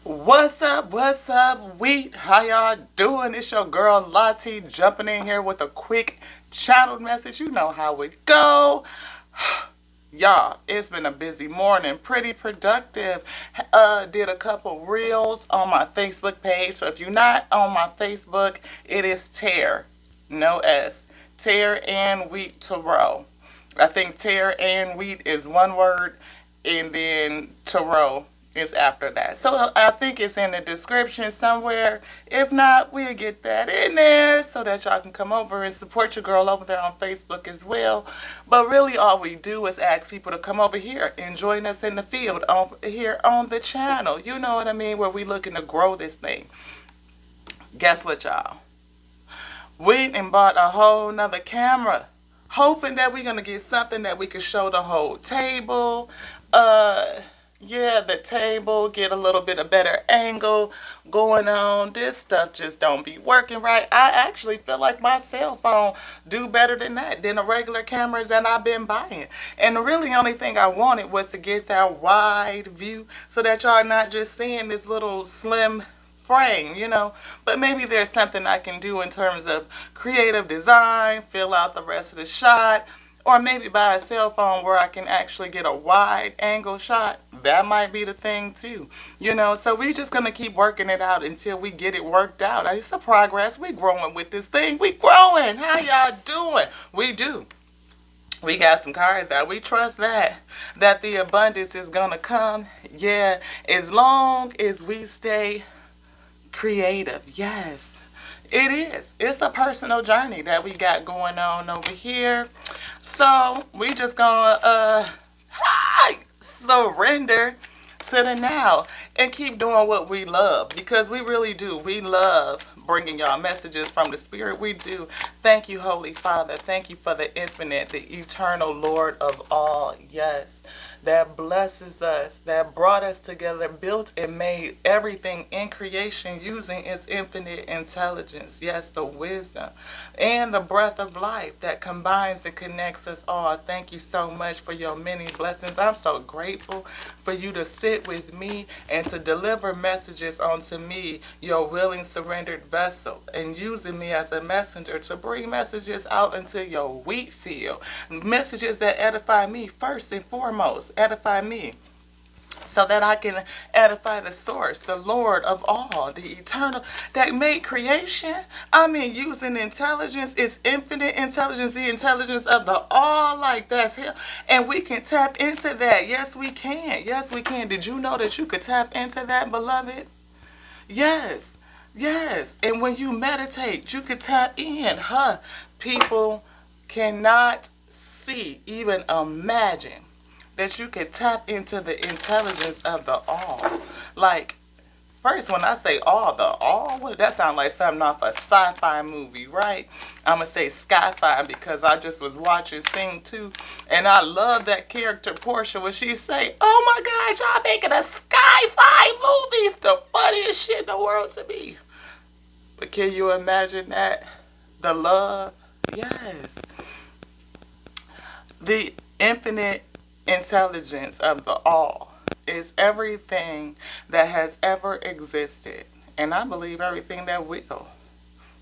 What's up, wheat? How y'all doing? It's your girl Lottie jumping in here with a quick channel message. You know how it go. Y'all, it's been a busy morning, pretty productive. Did a couple reels on my Facebook page. So if you're not on my Facebook, it is Tear, no S, Tear and Wheat Tarot. I think Tear and Wheat is one word, and then Tarot is after that. So I think it's in the description somewhere. If not, we'll get that in there so that y'all can come over and support your girl over there on Facebook as well. But really all we do is ask people to come over here and join us in the field here on the channel. You know what I mean? Where we looking to grow this thing. Guess what, y'all? Went and bought a whole nother camera, hoping that we're gonna get something that we can show the whole table. Yeah, the table, get a little bit of better angle going on. This stuff just don't be working right. I actually feel like my cell phone do better than that, than a regular camera that I've been buying. And the really only thing I wanted was to get that wide view so that y'all not just seeing this little slim frame. But maybe there's something I can do in terms of creative design, fill out the rest of the shot, or maybe buy a cell phone where I can actually get a wide angle shot. That might be the thing too. So we just gonna keep working it out until we get it worked out. It's a progress. We growing with this thing. We growing. How y'all doing? We do. We got some cards out. We trust that the abundance is gonna come. Yeah, as long as we stay creative. Yes, it is. It's a personal journey that we got going on over here. So we just gonna surrender to the now and keep doing what we love, because we really do. We love bringing y'all messages from the spirit. We do. Thank you, Holy Father. Thank you for the infinite, the eternal Lord of all. Yes, that blesses us, that brought us together, built and made everything in creation using its infinite intelligence. Yes, the wisdom and the breath of life that combines and connects us all. Thank you so much for your many blessings. I'm so grateful for you to sit with me and to deliver messages onto me, your willing, surrendered vessel, and using me as a messenger to bring messages out into your wheat field. Messages that edify me first and foremost. Edify me so that I can edify the source, the Lord of all, the eternal that made creation. I mean, using intelligence, it's infinite intelligence, the intelligence of the all, like that's him. And we can tap into that. Yes, we can. Yes, we can. Did you know that you could tap into that, beloved? Yes. Yes. And when you meditate, you could tap in. People cannot see, even imagine that you can tap into the intelligence of the all. Like, first, when I say all, the all, what, that sound like something off a sci-fi movie, right? I'm going to say sci-fi because I just was watching Sing 2, and I love that character Portia when she say, oh my God, y'all making a sci-fi movie. It's the funniest shit in the world to me. But can you imagine that? The love? Yes. The infinite intelligence of the all is everything that has ever existed, and I believe everything that will.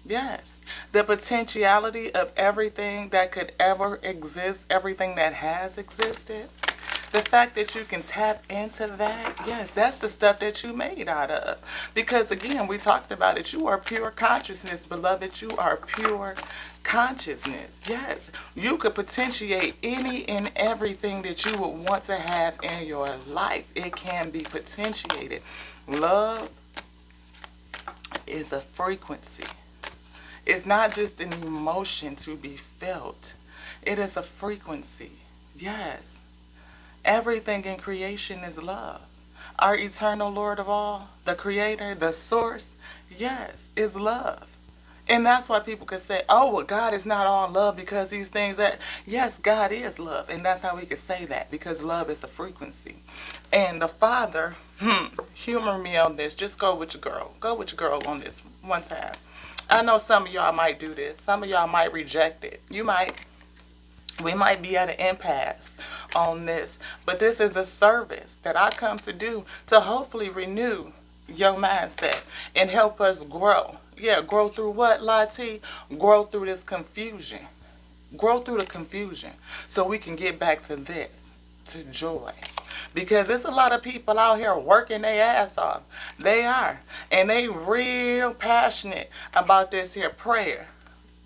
Yes, the potentiality of everything that could ever exist, everything that has existed. The fact that you can tap into that, yes, that's the stuff that you made out of. Because again, we talked about it. You are pure consciousness, beloved. You are pure consciousness. Yes, you could potentiate any and everything that you would want to have in your life. It can be potentiated. Love is a frequency. It's not just an emotion to be felt. It is a frequency. Yes. Everything in creation is love. Our eternal Lord of all, the creator, the source, yes, is love. And that's why people could say, oh, well, God is not all love because these things that, yes, God is love. And that's how we could say that, because love is a frequency. And the Father, humor me on this. Just go with your girl. Go with your girl on this one time. I know some of y'all might do this. Some of y'all might reject it. You might. We might be at an impasse on this, but this is a service that I come to do to hopefully renew your mindset and help us grow. Yeah, grow through what, Lati? Grow through this confusion. Grow through the confusion so we can get back to this, to joy. Because there's a lot of people out here working their ass off. They are. And they real passionate about this here prayer.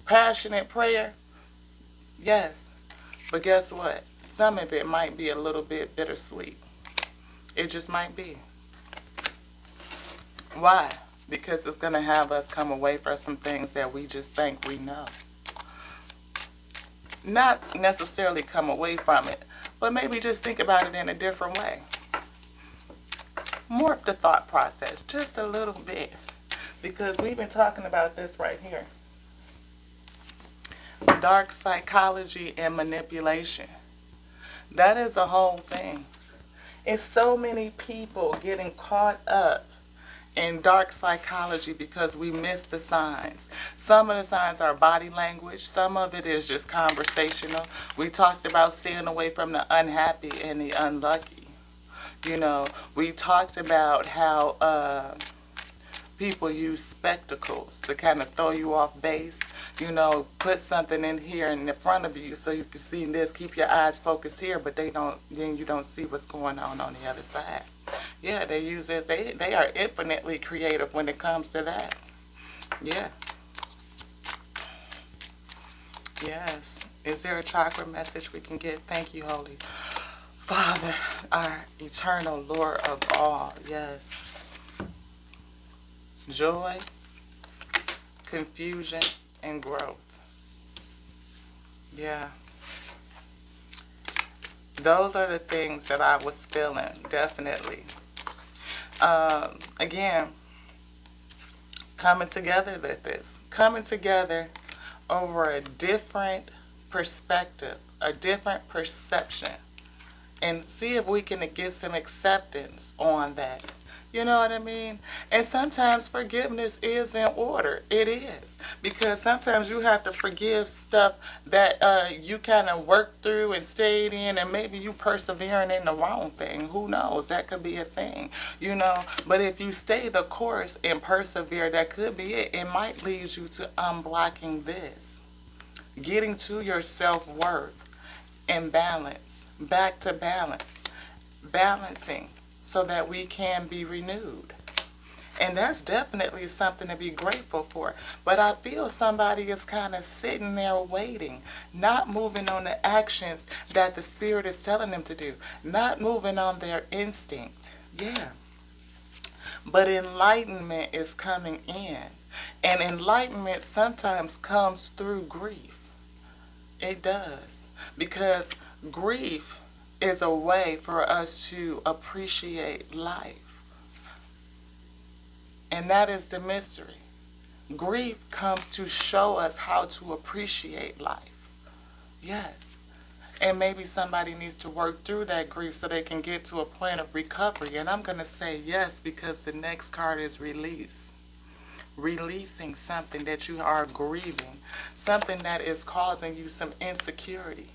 Passionate prayer, yes. But guess what? Some of it might be a little bit bittersweet. It just might be. Why? Because it's going to have us come away from some things that we just think we know. Not necessarily come away from it, but maybe just think about it in a different way. Morph the thought process just a little bit. Because we've been talking about this right here. Dark psychology and manipulation. That is a whole thing. It's so many people getting caught up in dark psychology because we miss the signs. Some of the signs are body language. Some of it is just conversational. We talked about staying away from the unhappy and the unlucky. You know, we talked about how people use spectacles to kind of throw you off base. You know, put something in here in the front of you so you can see this. Keep your eyes focused here, but then you don't see what's going on the other side. Yeah, they use this. They are infinitely creative when it comes to that. Yeah. Yes. Is there a chakra message we can get? Thank you, Holy Father, our eternal Lord of all. Yes. Joy, confusion, and growth. Yeah. Those are the things that I was feeling, definitely. Again, coming together with this. Coming together over a different perspective, a different perception. And see if we can get some acceptance on that. You know what I mean? And sometimes forgiveness is in order. It is. Because sometimes you have to forgive stuff that you kind of worked through and stayed in, and maybe you persevering in the wrong thing. Who knows? That could be a thing. You know? But if you stay the course and persevere, that could be it. It might lead you to unblocking this. Getting to your self-worth and balance. Back to balance. Balancing. So that we can be renewed. And that's definitely something to be grateful for. But I feel somebody is kind of sitting there waiting, not moving on the actions that the Spirit is telling them to do, not moving on their instinct. Yeah. But enlightenment is coming in. And enlightenment sometimes comes through grief. It does. Because grief is a way for us to appreciate life. And that is the mystery. Grief comes to show us how to appreciate life. Yes. And maybe somebody needs to work through that grief so they can get to a point of recovery. And I'm going to say yes because the next card is release. Releasing something that you are grieving. Something that is causing you some insecurity.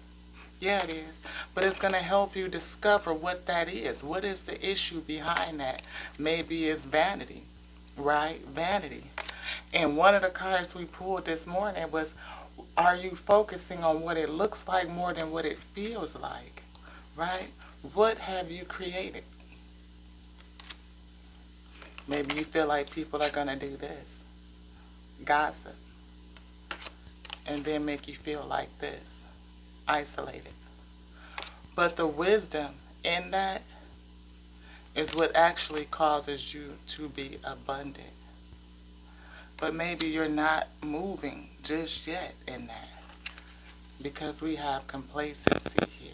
Yeah, it is. But it's going to help you discover what that is. What is the issue behind that? Maybe it's vanity, right? Vanity. And one of the cards we pulled this morning was, are you focusing on what it looks like more than what it feels like, right? What have you created? Maybe you feel like people are going to do this. Gossip. And then make you feel like this. Isolated. But the wisdom in that is what actually causes you to be abundant. But maybe you're not moving just yet in that because we have complacency here.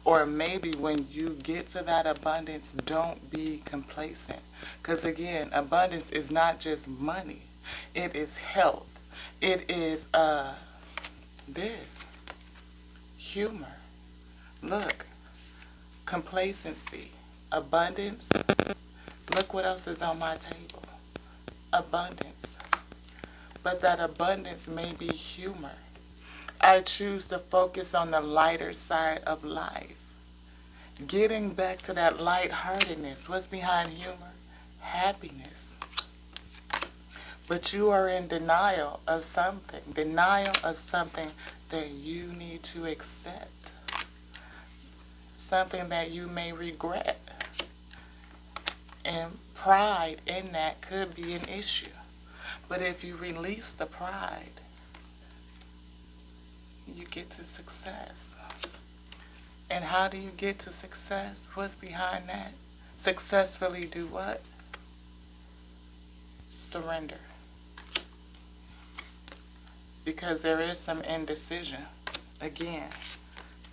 Or maybe when you get to that abundance, don't be complacent. Because again, abundance is not just money. It is health. It is this. Humor. Look. Complacency. Abundance. Look what else is on my table. Abundance. But that abundance may be humor. I choose to focus on the lighter side of life. Getting back to that lightheartedness. What's behind humor? happiness. But you are in denial of something that you need to accept, something that you may regret. And pride in that could be an issue. But if you release the pride, you get to success. And how do you get to success? What's behind that? Successfully do what? Surrender. Because there is some indecision. Again,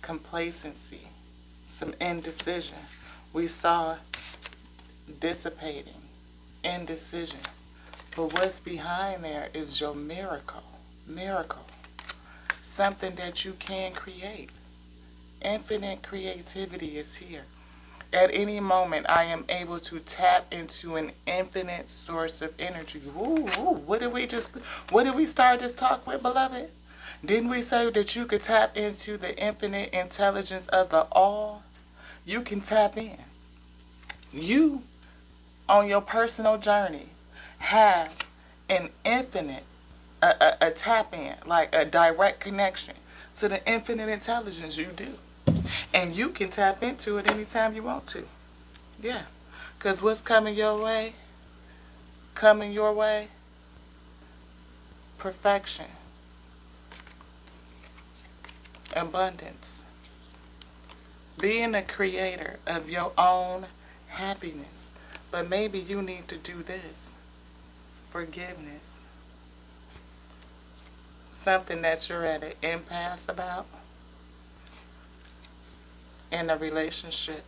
complacency, some indecision. We saw dissipating, indecision. But what's behind there is your miracle. Miracle. Something that you can create. Infinite creativity is here. At any moment, I am able to tap into an infinite source of energy. Ooh, what did we start this talk with, beloved? Didn't we say that you could tap into the infinite intelligence of the all? You can tap in. You, on your personal journey, have an infinite, a tap in, like a direct connection to the infinite intelligence you do. And you can tap into it anytime you want to. Yeah. Because what's coming your way? Coming your way? Perfection. Abundance. Being a creator of your own happiness. But maybe you need to do this. Forgiveness. Something that you're at an impasse about. In a relationship.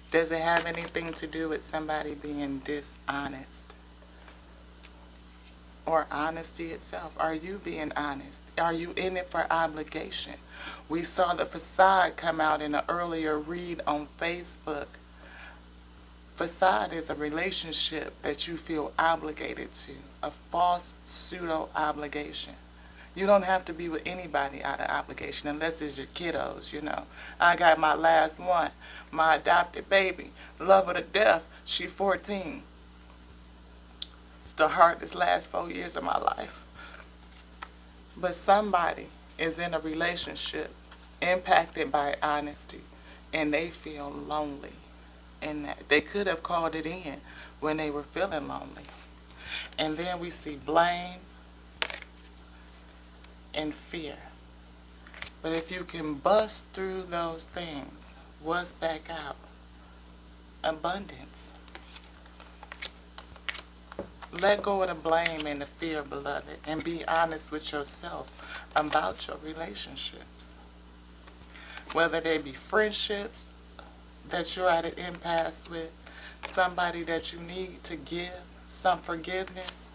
Does it have anything to do with somebody being dishonest? Or honesty itself? Are you being honest? Are you in it for obligation? We saw the facade come out in an earlier read on Facebook. Facade is a relationship that you feel obligated to. A false pseudo obligation. You don't have to be with anybody out of obligation unless it's your kiddos, you know. I got my last one, my adopted baby. Love her to death. She 14. It's the hardest last 4 years of my life. But somebody is in a relationship impacted by honesty and they feel lonely. And they could have called it in when they were feeling lonely. And then we see blame and fear. But if you can bust through those things, what's back out? Abundance. Let go of the blame and the fear, beloved, and be honest with yourself about your relationships. Whether they be friendships that you're at an impasse with, somebody that you need to give some forgiveness,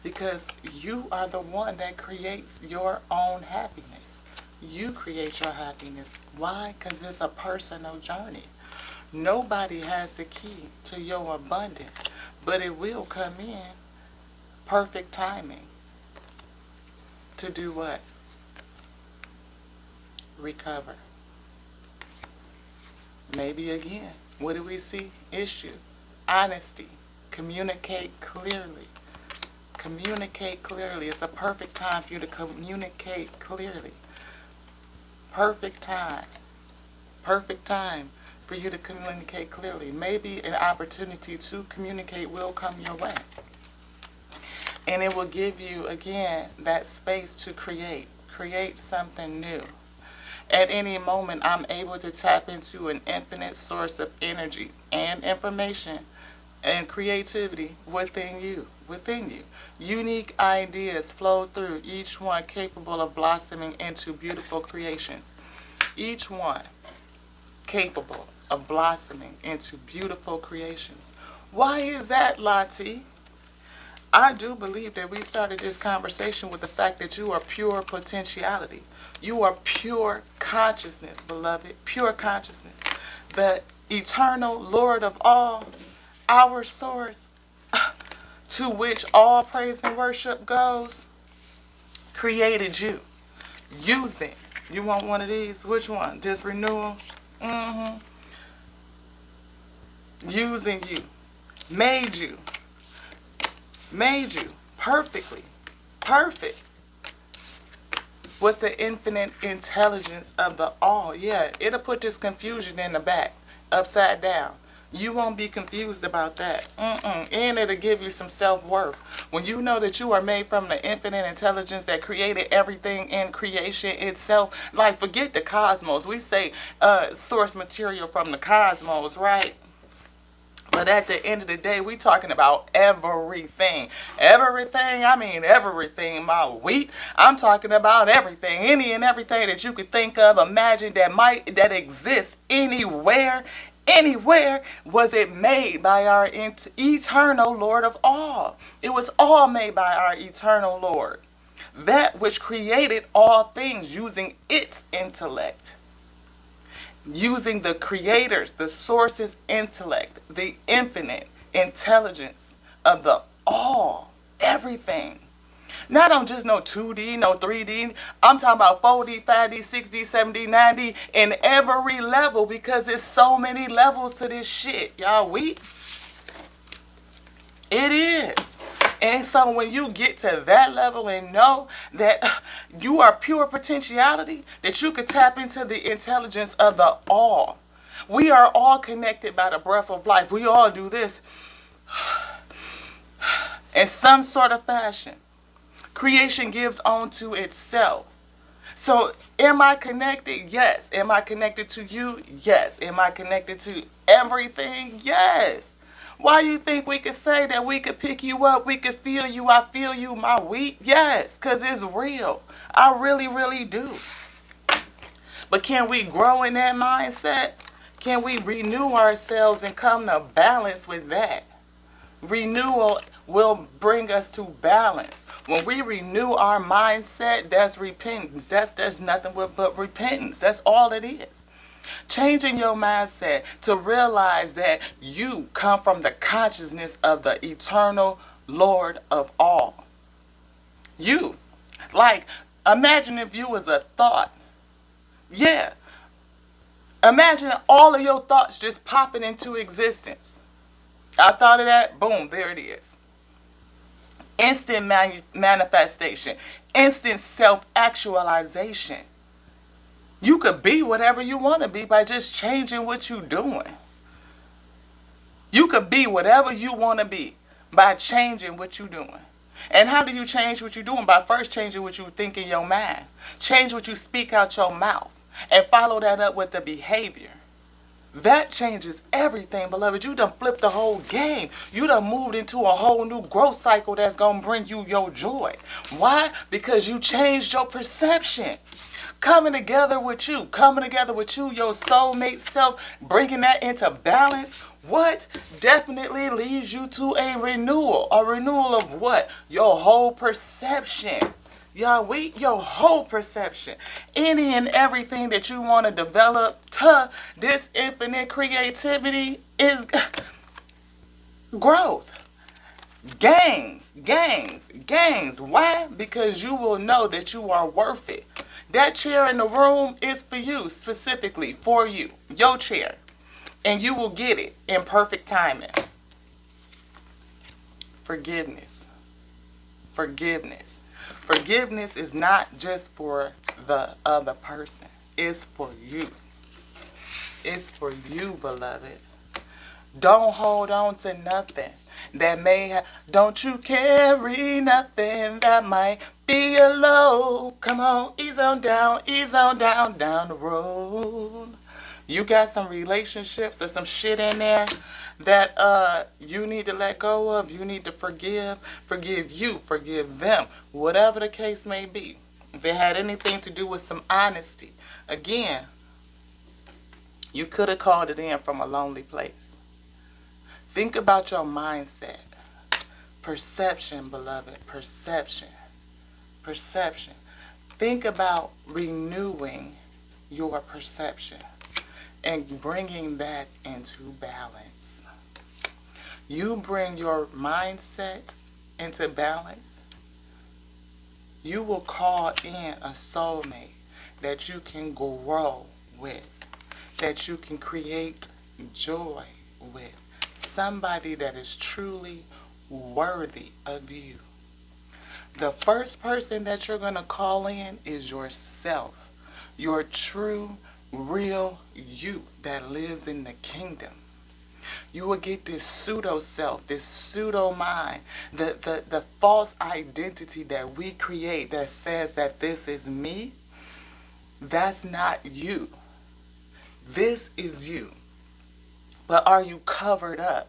because you are the one that creates your own happiness. You create your happiness. Why? Because it's a personal journey. Nobody has the key to your abundance, but it will come in perfect timing to do what? Recover. Maybe again. What do we see? Issue. Honesty. Communicate clearly. Communicate clearly. It's a perfect time for you to communicate clearly. Perfect time. Perfect time for you to communicate clearly. Maybe an opportunity to communicate will come your way. And it will give you, again, that space to create. Create something new. At any moment, I'm able to tap into an infinite source of energy and information and creativity within you. Within you. Unique ideas flow through, each one capable of blossoming into beautiful creations. Each one capable of blossoming into beautiful creations. Why is that, Lottie? I do believe that we started this conversation with the fact that you are pure potentiality. You are pure consciousness, beloved. Pure consciousness. The eternal Lord of all, our source, to which all praise and worship goes, created you. Using. You want one of these? Which one? Just renewal? Using you made you. Made you perfectly. Perfect. With the infinite intelligence of the all. Yeah, it'll put this confusion in the back. Upside down. You won't be confused about that. And it'll give you some self-worth. When you know that you are made from the infinite intelligence that created everything in creation itself. Like, forget the cosmos. We say source material from the cosmos, right? But at the end of the day, we talking about everything. Everything, I mean everything, my wheat. I'm talking about everything. Any and everything that you could think of, imagine that exists anywhere. Anywhere was it made by our eternal Lord of all. It was all made by our eternal Lord. That which created all things using its intellect. Using the creator's, the source's intellect, the infinite intelligence of the all, everything. Not on just no 2D, no 3D. I'm talking about 4D, 5D, 6D, 7D, 9D, in every level, because there's so many levels to this shit. Y'all weak? It is. And so when you get to that level and know that you are pure potentiality, that you could tap into the intelligence of the all. We are all connected by the breath of life. We all do this in some sort of fashion. Creation gives on to itself. So am I connected? Yes. Am I connected to you? Yes. Am I connected to everything? Yes. Why you think we could say that we could pick you up, we could feel you, I feel you, my wheat? Yes, because it's real. I really, really do. But can we grow in that mindset? Can we renew ourselves and come to balance with that? Renewal will bring us to balance. When we renew our mindset, that's repentance. That's nothing but repentance. That's all it is. Changing your mindset to realize that you come from the consciousness of the eternal Lord of all. You. Like, imagine if you was a thought. Yeah. Imagine all of your thoughts just popping into existence. I thought of that. Boom, there it is. Instant manifestation. Instant self-actualization. You could be whatever you want to be by just changing what you're doing. You could be whatever you want to be by changing what you're doing. And how do you change what you're doing? By first changing what you think in your mind. Change what you speak out your mouth. And follow that up with the behavior. That changes everything, beloved. You done flipped the whole game. You done moved into a whole new growth cycle that's going to bring you your joy. Why? Because you changed your perception. Coming together with you, your soulmate self, bringing that into balance, what? Definitely leads you to a renewal. A renewal of what? Your whole perception. Yahweh, your whole perception. Any and everything that you want to develop to this infinite creativity is growth. Gains. Why? Because you will know that you are worth it. That chair in the room is for you, specifically for you. Your chair. And you will get it in perfect timing. Forgiveness. Forgiveness is not just for the other person. It's for you. It's for you, beloved. Don't hold on to nothing that may have. Don't you carry nothing that might be a low. Come on, ease on down the road. You got some relationships or some shit in there that you need to let go of. You need to forgive. Forgive you. Forgive them. Whatever the case may be. If it had anything to do with some honesty. Again, you could have called it in from a lonely place. Think about your mindset. Perception, beloved. Perception. Think about renewing your perception and bringing that into balance. You bring your mindset into balance, you will call in a soulmate that you can grow with, that you can create joy with, somebody that is truly worthy of you. The first person that you're going to call in is yourself, your true, real you that lives in the kingdom. You will get this pseudo self, this pseudo mind, the false identity that we create that says that this is me. That's not you. This is you. But are you covered up?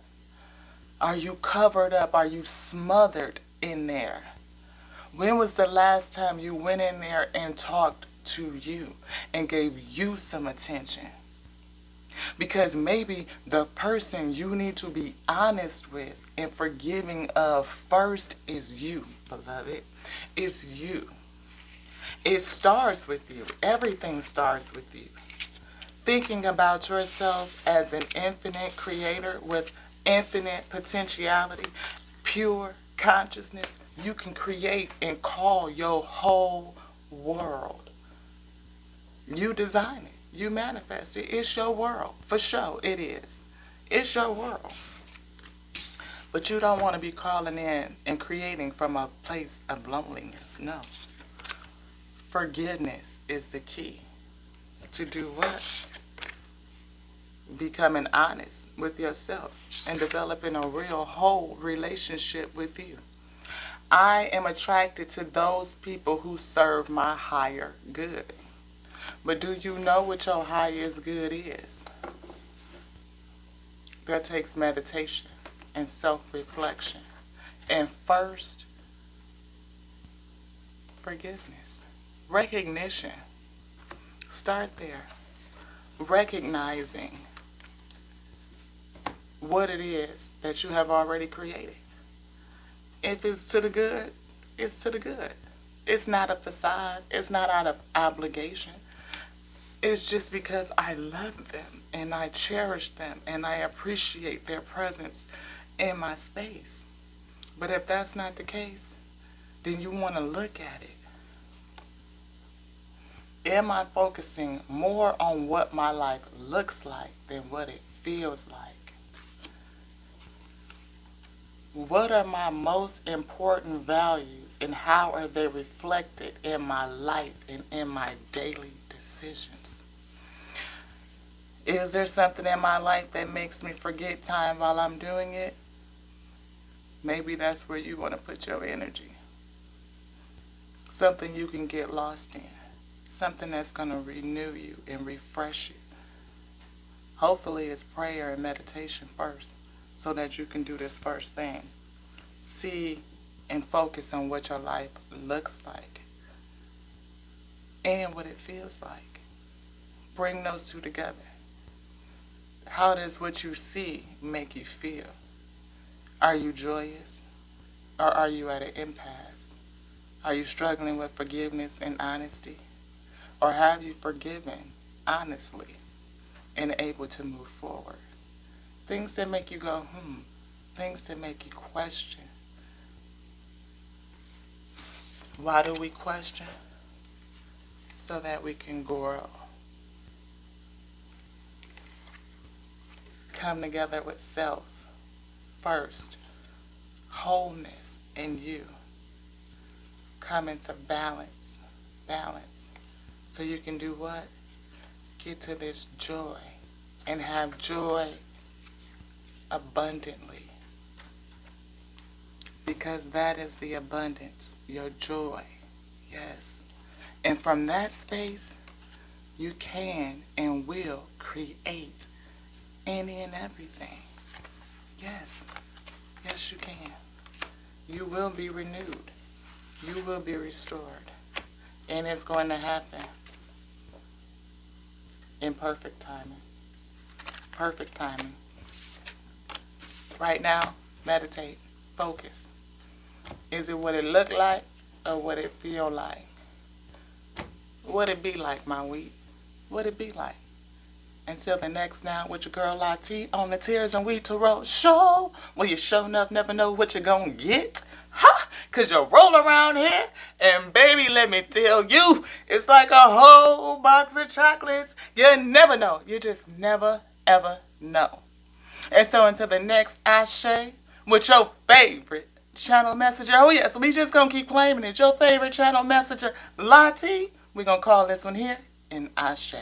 Are you covered up? Are you smothered in there? When was the last time you went in there and talked to you and gave you some attention? Because maybe the person you need to be honest with and forgiving of first is you, beloved. It's you. It starts with you. Everything starts with you. Thinking about yourself as an infinite creator with infinite potentiality, pure consciousness, you can create and call your whole world. You design it. You manifest it. It's your world. For sure, it is. It's your world. But you don't want to be calling in and creating from a place of loneliness. No. Forgiveness is the key. To do what? Becoming honest with yourself and developing a real whole relationship with you. I am attracted to those people who serve my higher good. But do you know what your highest good is? That takes meditation and self-reflection. And first, forgiveness. Recognition. Start there. Recognizing what it is that you have already created. If it's to the good, it's to the good. It's not a facade. It's not out of obligation. It's just because I love them and I cherish them and I appreciate their presence in my space. But if that's not the case, then you want to look at it. Am I focusing more on what my life looks like than what it feels like? What are my most important values and how are they reflected in my life and in my daily decisions? Is there something in my life that makes me forget time while I'm doing it? Maybe that's where you want to put your energy. Something you can get lost in. Something that's going to renew you and refresh you. Hopefully it's prayer and meditation first so that you can do this first thing. See and focus on what your life looks like and what it feels like. Bring those two together. How does what you see make you feel? Are you joyous or are you at an impasse? Are you struggling with forgiveness and honesty? Or have you forgiven honestly and able to move forward? Things that make you go, Things that make you question. Why do we question? So that we can grow. Come together with self first. Wholeness in you. Come into balance. So you can do what? Get to this joy and have joy abundantly. Because that is the abundance, your joy. Yes. And from that space, you can and will create any and everything. Yes. Yes, you can. You will be renewed. You will be restored. And it's going to happen in perfect timing. Perfect timing. Right now, meditate. Focus. Is it what it look like or what it feel like? What it be like, my wheat? What it be like? Until the next Now with your girl Lati on the Tears and Wheat to Roll show, where you sure enough never know what you're gonna get. Ha! Cause you roll around here and baby, let me tell you, it's like a whole box of chocolates. You never know. You just never ever know. And so until the next Ashe with your favorite channel messenger. Oh yes, we just gonna keep claiming it. Your favorite channel messenger, Lottie. We gonna call this one here in Ashe.